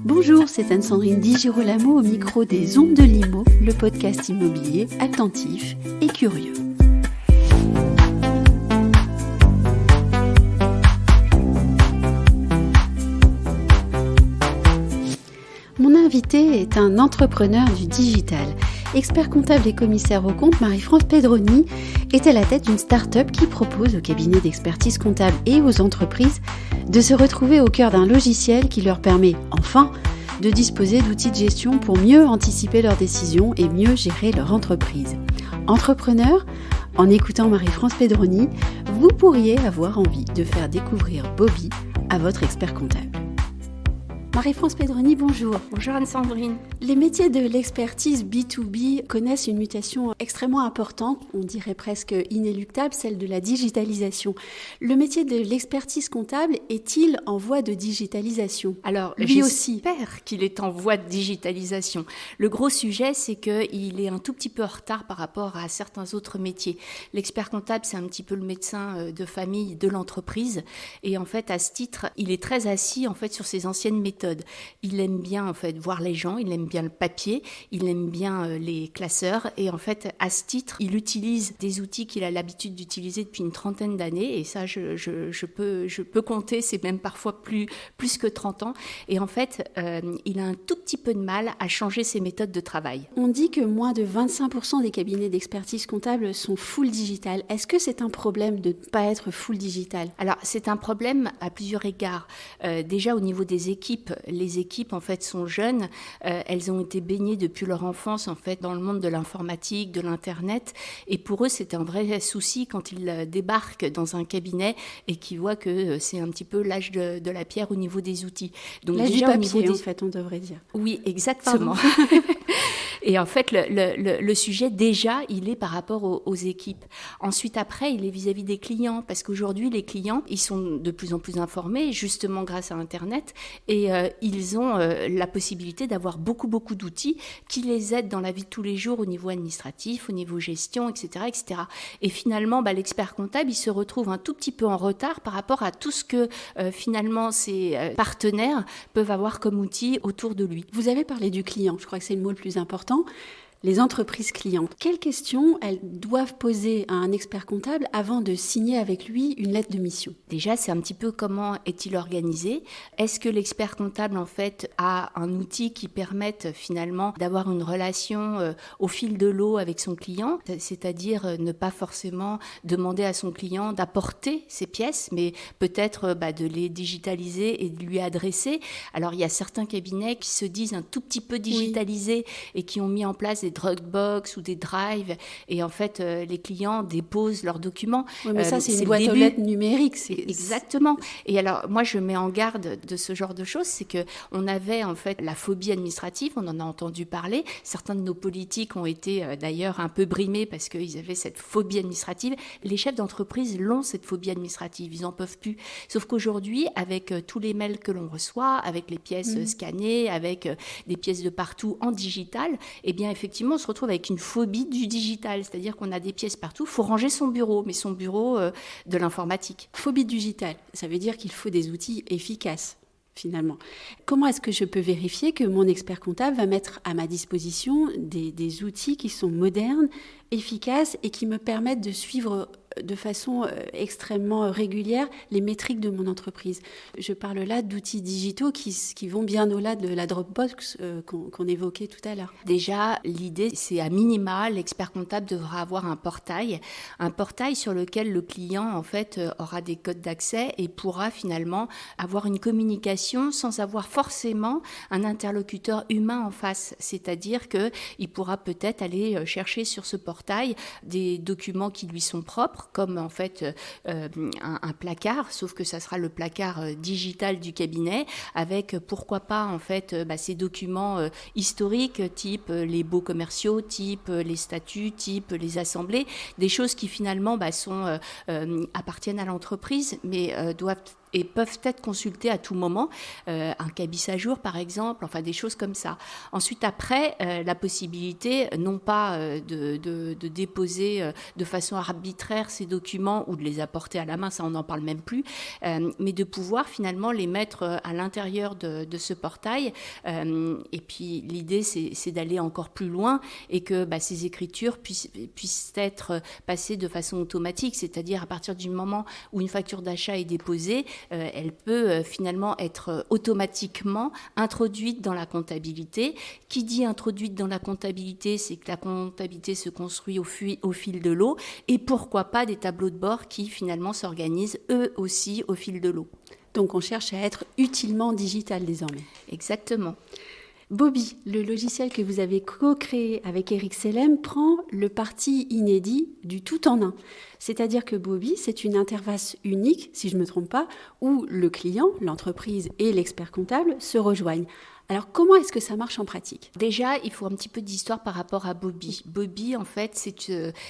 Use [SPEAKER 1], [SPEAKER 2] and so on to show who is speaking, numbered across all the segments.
[SPEAKER 1] Bonjour, c'est Anne-Sandrine Di Girolamo au micro des Ondes de l'Immo, le podcast immobilier attentif et curieux. Mon invité est un entrepreneur du digital. Expert comptable et commissaire aux comptes, Marie-France Pedroni est à la tête d'une start-up qui propose aux cabinets d'expertise comptable et aux entreprises de se retrouver au cœur d'un logiciel qui leur permet, enfin, de disposer d'outils de gestion pour mieux anticiper leurs décisions et mieux gérer leur entreprise. Entrepreneur, en écoutant Marie-France Pedroni, vous pourriez avoir envie de faire découvrir Bobby à votre expert comptable. Marie-France Pedroni, bonjour.
[SPEAKER 2] Bonjour Anne-Sandrine.
[SPEAKER 1] Les métiers de l'expertise B2B connaissent une mutation extrêmement importante, on dirait presque inéluctable, celle de la digitalisation. Le métier de l'expertise comptable est-il en voie de digitalisation ?
[SPEAKER 2] Alors, j'espère qu'il est en voie de digitalisation. Le gros sujet, c'est qu'il est un tout petit peu en retard par rapport à certains autres métiers. L'expert comptable, c'est un petit peu le médecin de famille de l'entreprise. Et en fait, à ce titre, il est très assis en fait, sur ses anciennes méthodes. Il aime bien en fait voir les gens, il aime bien le papier, il aime bien les classeurs et en fait à ce titre il utilise des outils qu'il a l'habitude d'utiliser depuis une trentaine d'années et ça je peux compter, c'est même parfois plus que 30 ans et en fait il a un tout petit peu de mal à changer ses méthodes de travail.
[SPEAKER 1] On dit que moins de 25% des cabinets d'expertise comptable sont full digital. Est-ce que c'est un problème de ne pas être full digital ?
[SPEAKER 2] Alors c'est un problème à plusieurs égards. Déjà au niveau des équipes, les équipes en fait sont jeunes, elles ont été baignées depuis leur enfance en fait dans le monde de l'informatique, de l'internet et pour eux c'est un vrai souci quand ils débarquent dans un cabinet et qu'ils voient que c'est un petit peu l'âge de la pierre au niveau des outils.
[SPEAKER 1] Donc l'âge déjà, du papier, au niveau en fait on devrait dire.
[SPEAKER 2] Oui, exactement. Et en fait, le sujet, déjà, il est par rapport aux équipes. Ensuite, après, il est vis-à-vis des clients, parce qu'aujourd'hui, les clients, ils sont de plus en plus informés, justement grâce à Internet, et ils ont la possibilité d'avoir beaucoup d'outils qui les aident dans la vie de tous les jours au niveau administratif, au niveau gestion, etc. etc. Et finalement, l'expert comptable, il se retrouve un tout petit peu en retard par rapport à tout ce que, finalement, ses partenaires peuvent avoir comme outils autour de lui.
[SPEAKER 1] Vous avez parlé du client, je crois que c'est le mot le plus important. Les entreprises clientes, quelles questions elles doivent poser à un expert comptable avant de signer avec lui une lettre de mission ?
[SPEAKER 2] Déjà, c'est un petit peu comment est-il organisé ? Est-ce que l'expert comptable, en fait, a un outil qui permette finalement d'avoir une relation au fil de l'eau avec son client ? C'est-à-dire ne pas forcément demander à son client d'apporter ses pièces, mais peut-être de les digitaliser et de lui adresser. Alors, il y a certains cabinets qui se disent un tout petit peu digitalisés et qui ont mis en place des Dropbox ou des Drive et en fait les clients déposent leurs documents.
[SPEAKER 1] Oui, mais ça c'est une boîte aux lettres numérique.
[SPEAKER 2] Exactement. Et alors moi je mets en garde de ce genre de choses, c'est que on avait en fait la phobie administrative, on en a entendu parler. Certains de nos politiques ont été d'ailleurs un peu brimés parce qu'ils avaient cette phobie administrative. Les chefs d'entreprise l'ont cette phobie administrative, ils en peuvent plus. Sauf qu'aujourd'hui avec tous les mails que l'on reçoit, avec les pièces scannées, avec des pièces de partout en digital, eh bien effectivement on se retrouve avec une phobie du digital, c'est-à-dire qu'on a des pièces partout, il faut ranger son bureau, mais son bureau de l'informatique.
[SPEAKER 1] Phobie digitale, ça veut dire qu'il faut des outils efficaces, finalement. Comment est-ce que je peux vérifier que mon expert comptable va mettre à ma disposition des outils qui sont modernes, efficaces et qui me permettent de suivre de façon extrêmement régulière les métriques de mon entreprise. Je parle là d'outils digitaux qui vont bien au-delà de la Dropbox qu'on évoquait tout à l'heure.
[SPEAKER 2] Déjà, l'idée, c'est à minima, l'expert comptable devra avoir un portail sur lequel le client, en fait, aura des codes d'accès et pourra finalement avoir une communication sans avoir forcément un interlocuteur humain en face. C'est-à-dire qu'il pourra peut-être aller chercher sur ce portail des documents qui lui sont propres, comme en fait un placard, sauf que ça sera le placard digital du cabinet, avec pourquoi pas en fait ces documents historiques, type les baux commerciaux, type les statuts, type les assemblées, des choses qui finalement appartiennent à l'entreprise, mais doivent et peuvent être consultés à tout moment, un cabis à jour par exemple, enfin des choses comme ça. Ensuite après, la possibilité non pas de déposer de façon arbitraire ces documents ou de les apporter à la main, ça on n'en parle même plus, mais de pouvoir finalement les mettre à l'intérieur de ce portail. Et puis l'idée c'est d'aller encore plus loin et que ces écritures puissent être passées de façon automatique, c'est-à-dire à partir du moment où une facture d'achat est déposée, elle peut finalement être automatiquement introduite dans la comptabilité. Qui dit introduite dans la comptabilité, c'est que la comptabilité se construit au fil de l'eau, et pourquoi pas des tableaux de bord qui finalement s'organisent eux aussi au fil de l'eau.
[SPEAKER 1] Donc on cherche à être utilement digital désormais.
[SPEAKER 2] Exactement.
[SPEAKER 1] Bobby, le logiciel que vous avez co-créé avec Eric Sellem, prend le parti inédit du tout en un. C'est-à-dire que Bobby, c'est une interface unique, si je ne me trompe pas, où le client, l'entreprise et l'expert comptable se rejoignent. Alors, comment est-ce que ça marche en pratique ?
[SPEAKER 2] Déjà, il faut un petit peu d'histoire par rapport à Bobby. Bobby, en fait,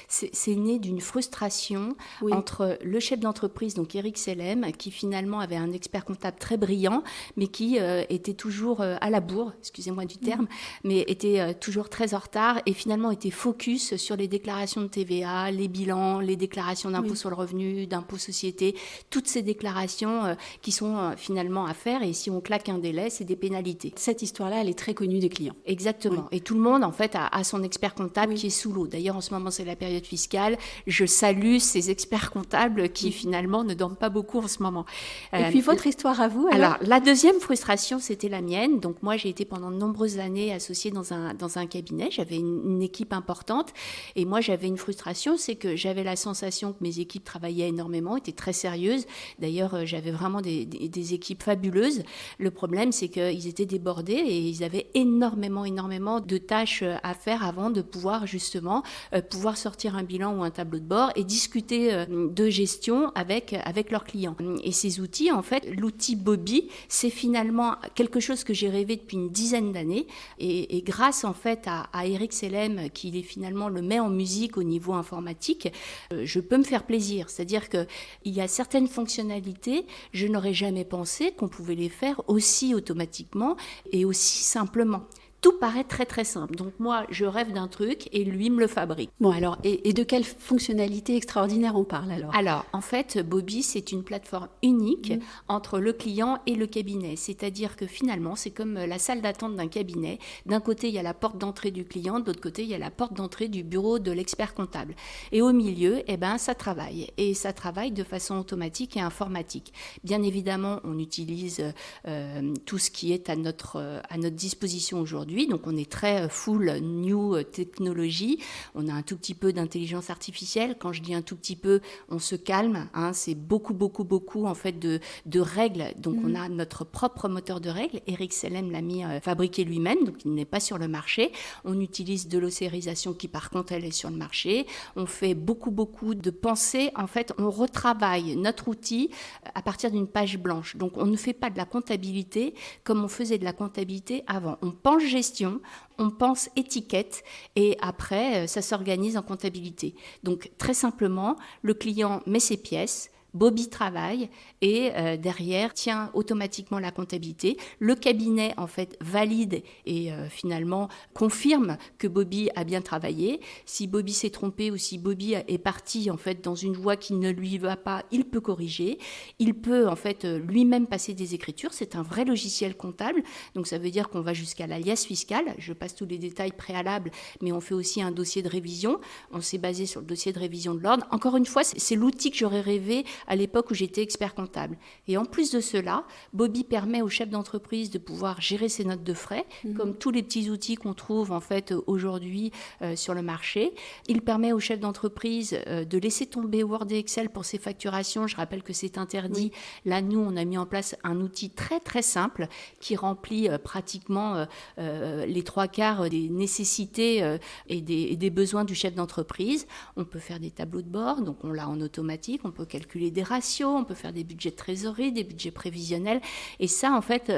[SPEAKER 2] c'est né d'une frustration entre le chef d'entreprise, donc Eric Sellem, qui finalement avait un expert comptable très brillant, mais qui était toujours à la bourre, excusez-moi du terme, mais était toujours très en retard et finalement était focus sur les déclarations de TVA, les bilans, les déclarations d'impôt sur le revenu, d'impôt société, toutes ces déclarations qui sont finalement à faire, et si on claque un délai, c'est des pénalités.
[SPEAKER 1] Cette histoire-là, elle est très connue des clients.
[SPEAKER 2] Exactement. Oui. Et tout le monde, en fait, a son expert comptable qui est sous l'eau. D'ailleurs, en ce moment, c'est la période fiscale. Je salue ces experts comptables qui, finalement, ne dorment pas beaucoup en ce moment.
[SPEAKER 1] Et puis, votre histoire à vous,
[SPEAKER 2] alors, la deuxième frustration, c'était la mienne. Donc, moi, j'ai été pendant de nombreuses années associée dans un cabinet. J'avais une équipe importante. Et moi, j'avais une frustration, c'est que j'avais la sensation que mes équipes travaillaient énormément, étaient très sérieuses. D'ailleurs, j'avais vraiment des équipes fabuleuses. Le problème, c'est qu'ils étaient débordés et ils avaient énormément de tâches à faire avant de pouvoir justement pouvoir sortir un bilan ou un tableau de bord et discuter de gestion avec leurs clients. Et ces outils, en fait, l'outil Bobby, c'est finalement quelque chose que j'ai rêvé depuis une dizaine d'années, et grâce en fait à Eric Sellem, qui finalement le met en musique au niveau informatique, je peux me faire plaisir. C'est-à-dire qu'il y a certaines fonctionnalités, je n'aurais jamais pensé qu'on pouvait les faire aussi automatiquement et aussi simplement. Tout paraît très très simple. Donc moi, je rêve d'un truc et lui me le fabrique.
[SPEAKER 1] Bon alors, et de quelle fonctionnalité extraordinaire on parle alors ?
[SPEAKER 2] Alors, en fait, Bobby, c'est une plateforme unique entre le client et le cabinet. C'est-à-dire que finalement, c'est comme la salle d'attente d'un cabinet. D'un côté, il y a la porte d'entrée du client, de l'autre côté, il y a la porte d'entrée du bureau de l'expert comptable. Et au milieu, ça travaille. Et ça travaille de façon automatique et informatique. Bien évidemment, on utilise tout ce qui est à notre disposition aujourd'hui. Donc on est très full new technologie. On a un tout petit peu d'intelligence artificielle. Quand je dis un tout petit peu, on se calme. C'est beaucoup en fait de règles. Donc on a notre propre moteur de règles. Eric Sellem l'a fabriqué lui-même, donc il n'est pas sur le marché. On utilise de l'ossérisation qui par contre elle est sur le marché. On fait beaucoup de pensées. En fait, on retravaille notre outil à partir d'une page blanche. Donc on ne fait pas de la comptabilité comme on faisait de la comptabilité avant. On pense gestion, on pense étiquette et après, ça s'organise en comptabilité. Donc, très simplement, le client met ses pièces, Bobby travaille et derrière tient automatiquement la comptabilité. Le cabinet en fait valide et finalement confirme que Bobby a bien travaillé. Si Bobby s'est trompé ou si Bobby est parti en fait dans une voie qui ne lui va pas, il peut corriger. Il peut en fait lui-même passer des écritures. C'est un vrai logiciel comptable. Donc ça veut dire qu'on va jusqu'à l'alias fiscal. Je passe tous les détails préalables, mais on fait aussi un dossier de révision. On s'est basé sur le dossier de révision de l'ordre. Encore une fois, c'est l'outil que j'aurais rêvé à l'époque où j'étais expert comptable. Et en plus de cela, Bobby permet au chef d'entreprise de pouvoir gérer ses notes de frais, comme tous les petits outils qu'on trouve en fait aujourd'hui sur le marché. Il permet au chef d'entreprise de laisser tomber Word et Excel pour ses facturations. Je rappelle que c'est interdit. Là, nous, on a mis en place un outil très très simple qui remplit pratiquement les 3/4 des nécessités et des besoins du chef d'entreprise. On peut faire des tableaux de bord, donc on l'a en automatique. On peut calculer des ratios, on peut faire des budgets de trésorerie, des budgets prévisionnels. Et ça, en fait,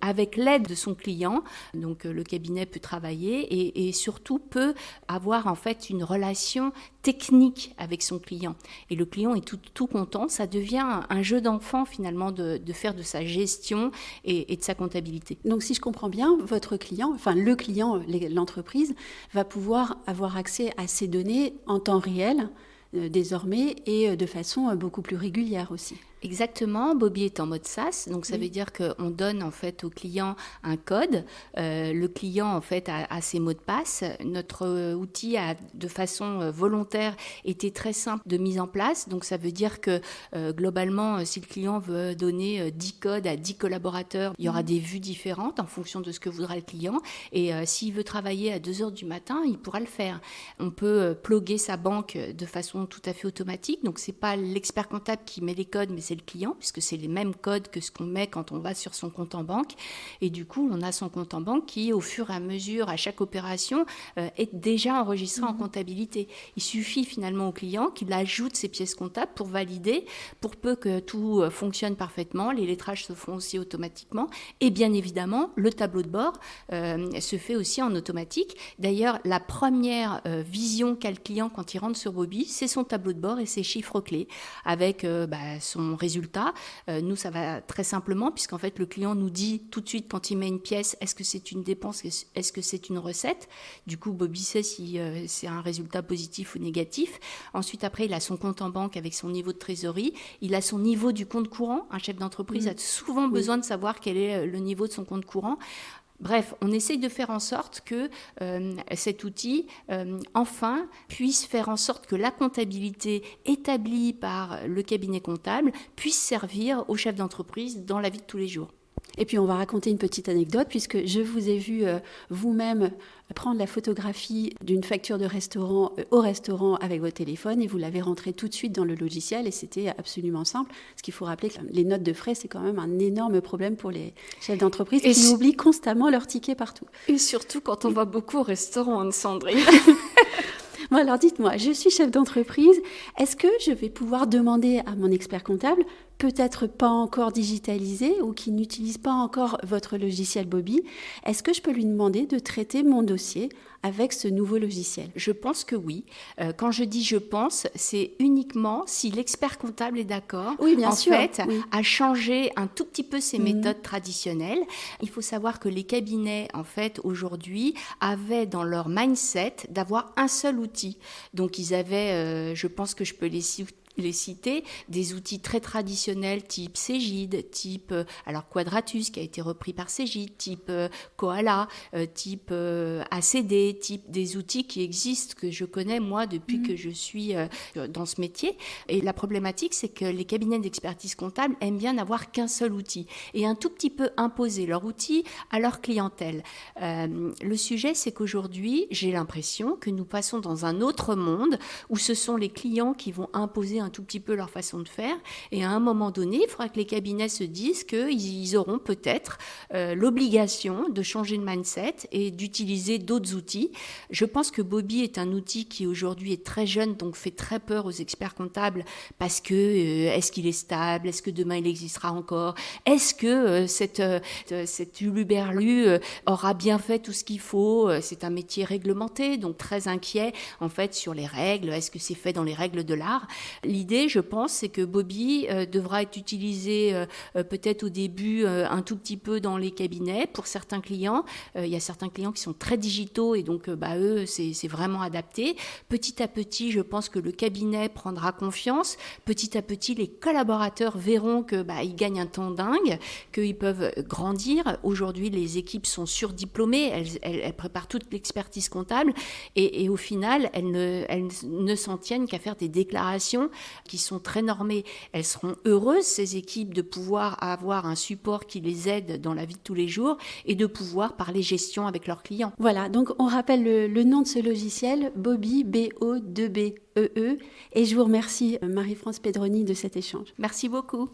[SPEAKER 2] avec l'aide de son client, donc le cabinet peut travailler et surtout peut avoir en fait une relation technique avec son client. Et le client est tout content. Ça devient un jeu d'enfant finalement de faire de sa gestion et de sa comptabilité.
[SPEAKER 1] Donc si je comprends bien, votre client, enfin le client, l'entreprise, va pouvoir avoir accès à ces données en temps réel désormais et de façon beaucoup plus régulière aussi.
[SPEAKER 2] Exactement, Bobby est en mode SaaS, donc ça veut dire qu'on donne en fait au client un code. Le client en fait a ses mots de passe. Notre outil a de façon volontaire été très simple de mise en place, donc ça veut dire que globalement, si le client veut donner 10 codes à 10 collaborateurs, il y aura des vues différentes en fonction de ce que voudra le client. Et s'il veut travailler à 2h du matin, il pourra le faire. On peut plugger sa banque de façon tout à fait automatique, donc c'est pas l'expert comptable qui met les codes, mais c'est le client, puisque c'est les mêmes codes que ce qu'on met quand on va sur son compte en banque. Et du coup, on a son compte en banque qui, au fur et à mesure, à chaque opération, est déjà enregistré en comptabilité. Il suffit finalement au client qu'il ajoute ses pièces comptables pour valider, pour peu que tout fonctionne parfaitement. Les lettrages se font aussi automatiquement. Et bien évidemment, le tableau de bord se fait aussi en automatique. D'ailleurs, la première vision qu'a le client quand il rentre sur Bobby, c'est son tableau de bord et ses chiffres clés avec son résultat. Nous, ça va très simplement, puisqu'en fait, le client nous dit tout de suite quand il met une pièce, est-ce que c'est une dépense, est-ce que c'est une recette. Du coup, Bobby sait si c'est un résultat positif ou négatif. Ensuite, après, il a son compte en banque avec son niveau de trésorerie. Il a son niveau du compte courant. Un chef d'entreprise a souvent besoin de savoir quel est le niveau de son compte courant. Bref, on essaye de faire en sorte que cet outil, enfin, puisse faire en sorte que la comptabilité établie par le cabinet comptable puisse servir aux chefs d'entreprise dans la vie de tous les jours.
[SPEAKER 1] Et puis on va raconter une petite anecdote, puisque je vous ai vu vous-même prendre la photographie d'une facture de restaurant au restaurant avec votre téléphone et vous l'avez rentrée tout de suite dans le logiciel et c'était absolument simple. Parce qu'il faut rappeler que les notes de frais, c'est quand même un énorme problème pour les chefs d'entreprise qui oublient constamment leurs tickets partout.
[SPEAKER 2] Et surtout quand on va beaucoup au restaurant, Anne-Sandrine.
[SPEAKER 1] Bon, alors dites-moi, je suis chef d'entreprise, est-ce que je vais pouvoir demander à mon expert comptable, peut-être pas encore digitalisé ou qui n'utilise pas encore votre logiciel Bobby, est-ce que je peux lui demander de traiter mon dossier avec ce nouveau logiciel ?
[SPEAKER 2] Je pense que oui. Quand je dis je pense, c'est uniquement si l'expert comptable est d'accord,
[SPEAKER 1] oui, bien sûr,
[SPEAKER 2] à changer un tout petit peu ses méthodes traditionnelles. Il faut savoir que les cabinets, en fait, aujourd'hui, avaient dans leur mindset d'avoir un seul outil. Donc, ils avaient, je pense que je peux les citer, des outils très traditionnels type Cégide, type Quadratus qui a été repris par Cégide, type Koala, type ACD, type des outils qui existent, que je connais moi depuis que je suis dans ce métier. Et la problématique, c'est que les cabinets d'expertise comptable aiment bien n'avoir qu'un seul outil et un tout petit peu imposer leur outil à leur clientèle. Le sujet, c'est qu'aujourd'hui, j'ai l'impression que nous passons dans un autre monde où ce sont les clients qui vont imposer un tout petit peu leur façon de faire. Et à un moment donné, il faudra que les cabinets se disent qu'ils auront peut-être l'obligation de changer de mindset et d'utiliser d'autres outils. Je pense que Bobby est un outil qui aujourd'hui est très jeune, donc fait très peur aux experts comptables parce que est-ce qu'il est stable? Est-ce que demain il existera encore? Est-ce que cet huluberlu aura bien fait tout ce qu'il faut? C'est un métier réglementé, donc très inquiet en fait sur les règles. Est-ce que c'est fait dans les règles de l'art? L'idée, je pense, c'est que Bobby devra être utilisé peut-être au début un tout petit peu dans les cabinets. Pour certains clients, il y a certains clients qui sont très digitaux et donc eux, c'est vraiment adapté. Petit à petit, je pense que le cabinet prendra confiance. Petit à petit, les collaborateurs verront que ils gagnent un temps dingue, qu'ils peuvent grandir. Aujourd'hui, les équipes sont surdiplômées, elles préparent toute l'expertise comptable et au final, elles ne s'en tiennent qu'à faire des déclarations qui sont très normées. Elles seront heureuses, ces équipes, de pouvoir avoir un support qui les aide dans la vie de tous les jours et de pouvoir parler gestion avec leurs clients.
[SPEAKER 1] Voilà, donc on rappelle le nom de ce logiciel, Bobby, B-O-2-B-E-E. Et je vous remercie, Marie-France Pedroni, de cet échange.
[SPEAKER 2] Merci beaucoup.